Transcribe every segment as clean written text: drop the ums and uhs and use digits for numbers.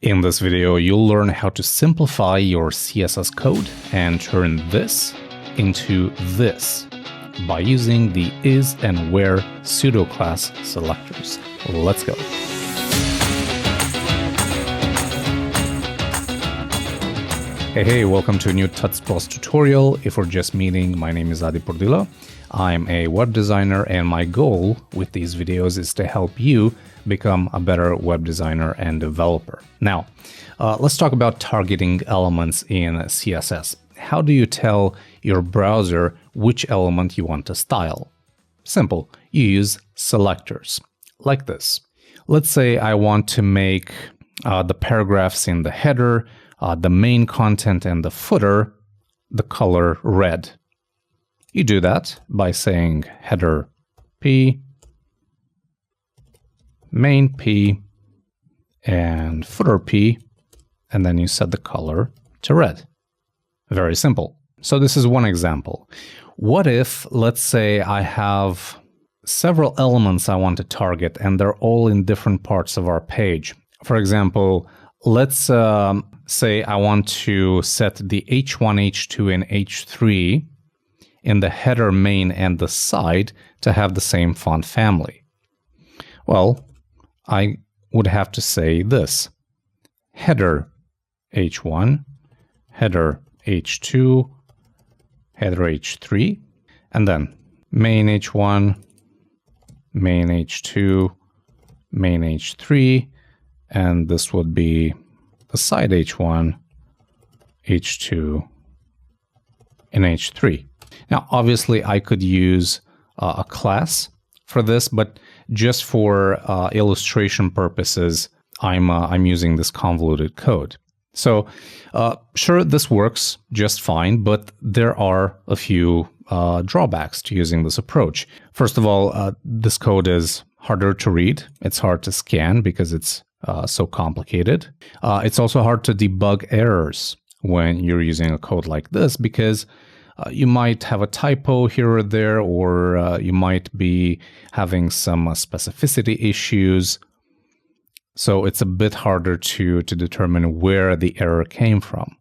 In this video, you'll learn how to simplify your CSS code and turn this into this by using the is and where pseudo-class selectors. Let's go. Hey, welcome to a new Tuts Plus tutorial. If we're just meeting, my name is Adi Pordila. I'm a web designer, and my goal with these videos is to help you become a better web designer and developer. Now, let's talk about targeting elements in CSS. How do you tell your browser which element you want to style? Simple. You use selectors, like this. Let's say I want to make the paragraphs in the header, the main content and the footer, the color red. You do that by saying header P, main P, and footer P, and then you set the color to red. Very simple. So this is one example. What if, let's say, I have several elements I want to target and they're all in different parts of our page? For example, let's say I want to set the H1, H2, and H3 in the header, main, and the side to have the same font family. Well, I would have to say this: header H1, header H2, header H3, and then main H1, main H2, main H3, and this would be the side H1, H2, and H3. Now, obviously, I could use a class for this, but just for illustration purposes, I'm using this convoluted code. So, sure, this works just fine, but there are a few drawbacks to using this approach. First of all, this code is harder to read. It's hard to scan because it's so complicated. It's also hard to debug errors when you're using a code like this because you might have a typo here or there, or you might be having some specificity issues. So it's a bit harder to determine where the error came from.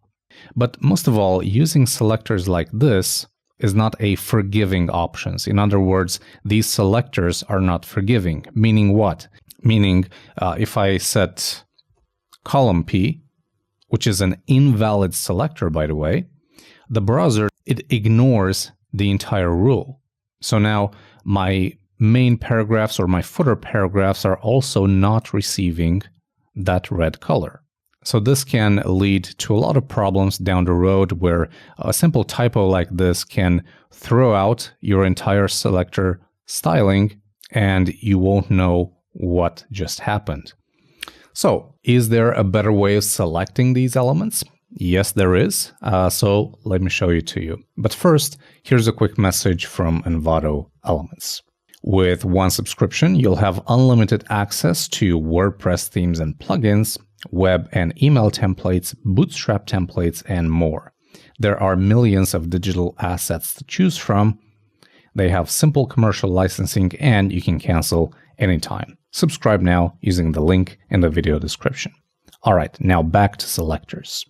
But most of all, using selectors like this is not a forgiving option. In other words, these selectors are not forgiving. Meaning what? Meaning if I set column P, which is an invalid selector, by the way, the browser, it ignores the entire rule. So now my main paragraphs or my footer paragraphs are also not receiving that red color. So this can lead to a lot of problems down the road where a simple typo like this can throw out your entire selector styling and you won't know what just happened. So, is there a better way of selecting these elements? Yes, there is. So let me show you to you. But first, here's a quick message from Envato Elements. With one subscription, you'll have unlimited access to WordPress themes and plugins, web and email templates, Bootstrap templates, and more. There are millions of digital assets to choose from. They have simple commercial licensing, and you can cancel anytime. Subscribe now using the link in the video description. All right, now back to selectors.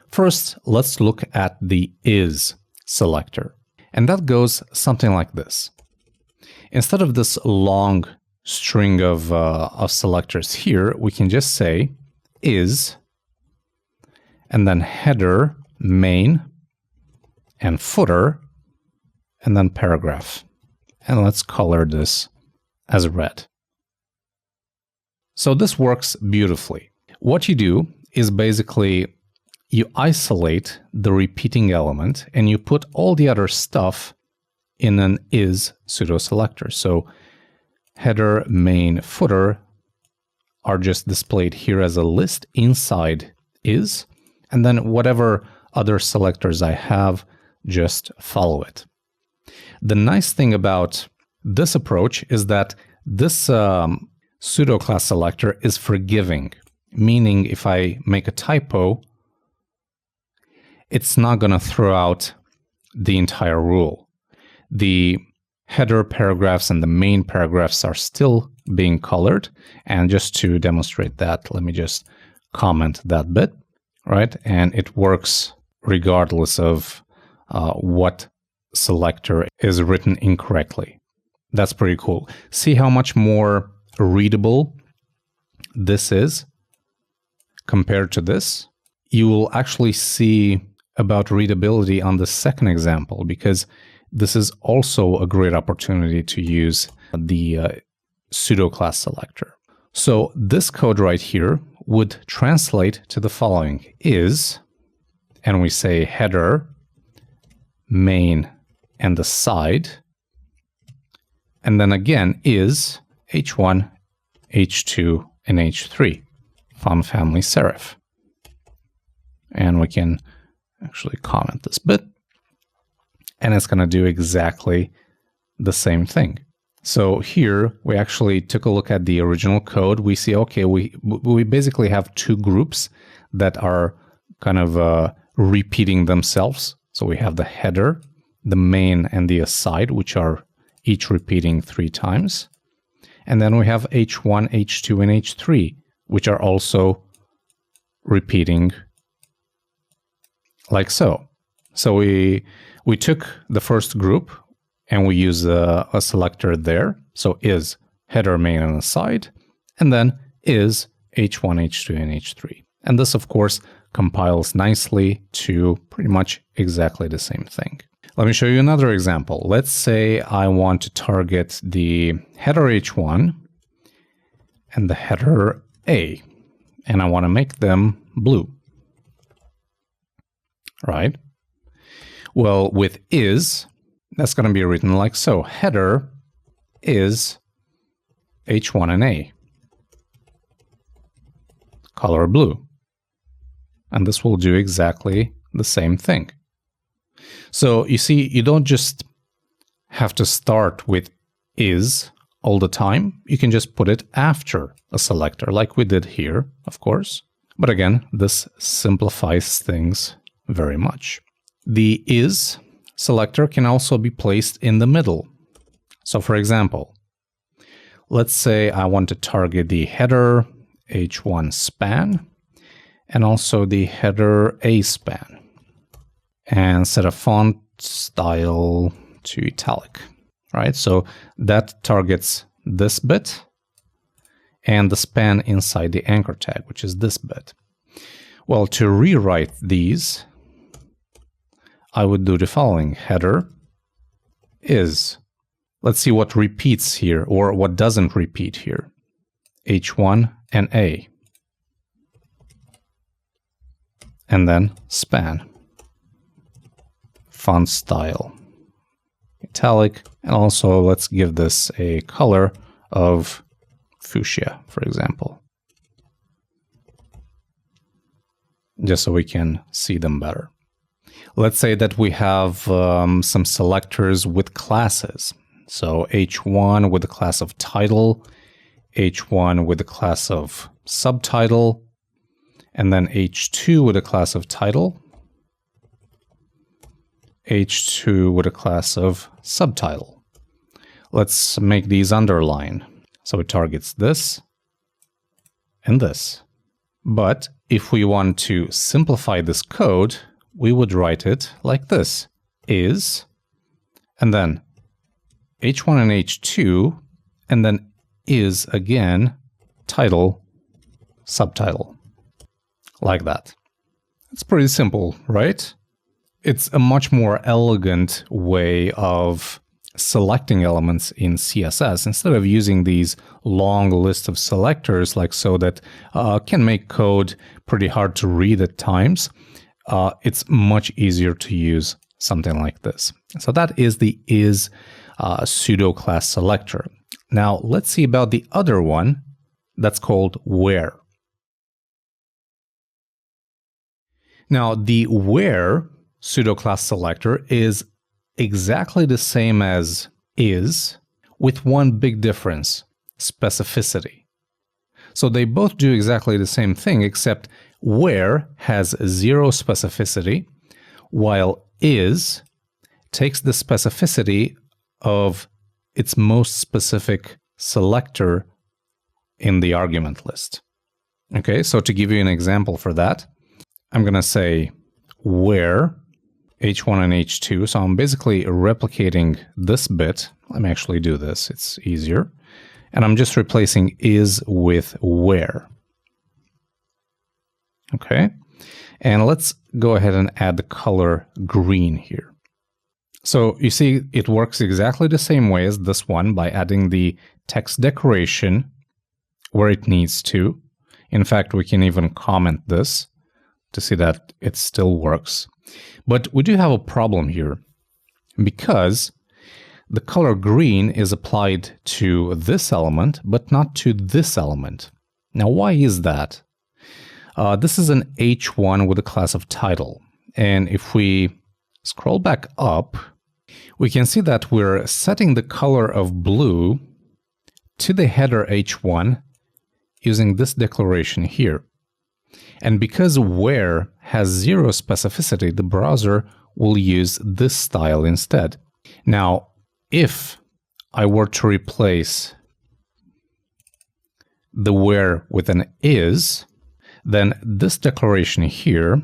First, let's look at the is selector. And that goes something like this. Instead of this long string of selectors here, we can just say is, and then header, main, and footer, and then paragraph. And let's color this as red. So this works beautifully. What you do is basically you isolate the repeating element and you put all the other stuff in an is pseudo selector. So header, main, footer are just displayed here as a list inside is, and then whatever other selectors I have, just follow it. The nice thing about this approach is that this pseudo class selector is forgiving, meaning if I make a typo, it's not going to throw out the entire rule. The header paragraphs and the main paragraphs are still being colored. And just to demonstrate that, let me just comment that bit, right? And it works regardless of what selector is written incorrectly. That's pretty cool. See how much more readable this is compared to this? You will actually see about readability on the second example, because this is also a great opportunity to use the pseudo class selector. So this code right here would translate to the following: is, and we say header, main, and the side, and then again is h1, h2, and h3, font family serif. And we can actually comment this bit, and it's going to do exactly the same thing. So here we actually took a look at the original code. We see, okay, we basically have two groups that are kind of repeating themselves. So we have the header, the main, and the aside, which are each repeating 3 times. And then we have h1, h2, and h3, which are also repeating like so. So we took the first group and we use a selector there. So is header, main, and aside, and then is h1, h2, and h3. And this, of course, compiles nicely to pretty much exactly the same thing. Let me show you another example. Let's say I want to target the header h1 and the header a, and I want to make them blue. Right? Well, with is, that's going to be written like so. Header is h1 and a, color blue. And this will do exactly the same thing. So you see, you don't just have to start with is all the time. You can just put it after a selector like we did here, of course. But again, this simplifies things very much. The is selector can also be placed in the middle. So for example, let's say I want to target the header h1 span and also the header a span, and set a font style to italic, right? So that targets this bit and the span inside the anchor tag, which is this bit. Well, to rewrite these, I would do the following: header is, let's see what repeats here or what doesn't repeat here, h1 and a, and then span, font style italic, and also let's give this a color of fuchsia, for example, just so we can see them better. Let's say that we have some selectors with classes. So h1 with the class of title, h1 with the class of subtitle, and then h2 with a class of title, h2 with a class of subtitle. Let's make these underline. So it targets this and this. But if we want to simplify this code, we would write it like this: is, and then h1 and h2, and then is again, title, subtitle. Like that. It's pretty simple, right? It's a much more elegant way of selecting elements in CSS instead of using these long list of selectors like so that can make code pretty hard to read at times. It's much easier to use something like this. So that is the is pseudo class selector. Now let's see about the other one that's called where. Now the where pseudo class selector is exactly the same as is, with one big difference: specificity. So they both do exactly the same thing, except where has 0 specificity, while is takes the specificity of its most specific selector in the argument list. Okay, so to give you an example for that, I'm going to say where h1 and h2. So I'm basically replicating this bit. Let me actually do this. It's easier. And I'm just replacing is with where. Okay. And let's go ahead and add the color green here. So you see it works exactly the same way as this one by adding the text decoration where it needs to. In fact, we can even comment this to see that it still works. But we do have a problem here because the color green is applied to this element, but not to this element. Now, why is that? This is an H1 with a class of title. And if we scroll back up, we can see that we're setting the color of blue to the header H1 using this declaration here. And because where has 0 specificity, the browser will use this style instead. Now, if I were to replace the where with an is, then this declaration here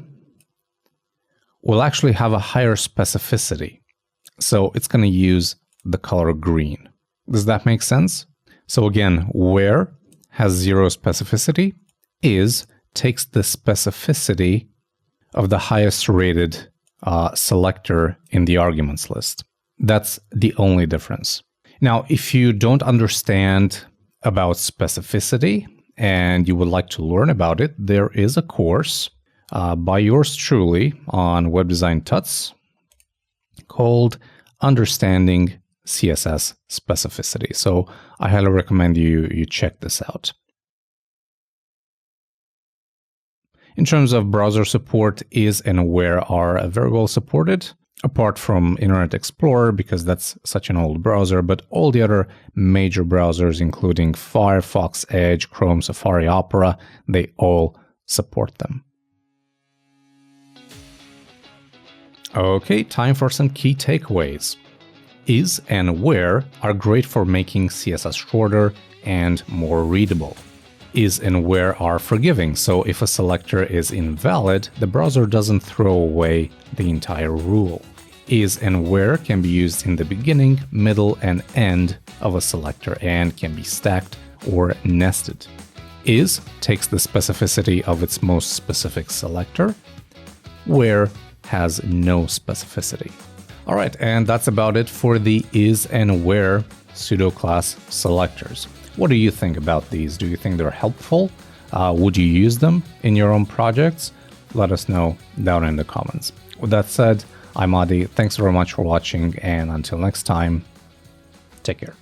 will actually have a higher specificity. So it's going to use the color green. Does that make sense? So again, where has 0 specificity, is takes the specificity of the highest rated selector in the arguments list. That's the only difference. Now, if you don't understand about specificity and you would like to learn about it, there is a course by yours truly on Web Design Tuts called Understanding CSS Specificity. So I highly recommend you check this out. In terms of browser support, is and where are very well supported, apart from Internet Explorer because that's such an old browser, but all the other major browsers, including Firefox, Edge, Chrome, Safari, Opera, they all support them. Okay, time for some key takeaways. Is and where are great for making CSS shorter and more readable. Is and where are forgiving, so if a selector is invalid, the browser doesn't throw away the entire rule. Is and where can be used in the beginning, middle, and end of a selector and can be stacked or nested. Is takes the specificity of its most specific selector. Where has no specificity. All right, and that's about it for the is and where pseudo-class selectors. What do you think about these? Do you think they're helpful? Would you use them in your own projects? Let us know down in the comments. With that said, I'm Adi. Thanks very much for watching, and until next time, take care.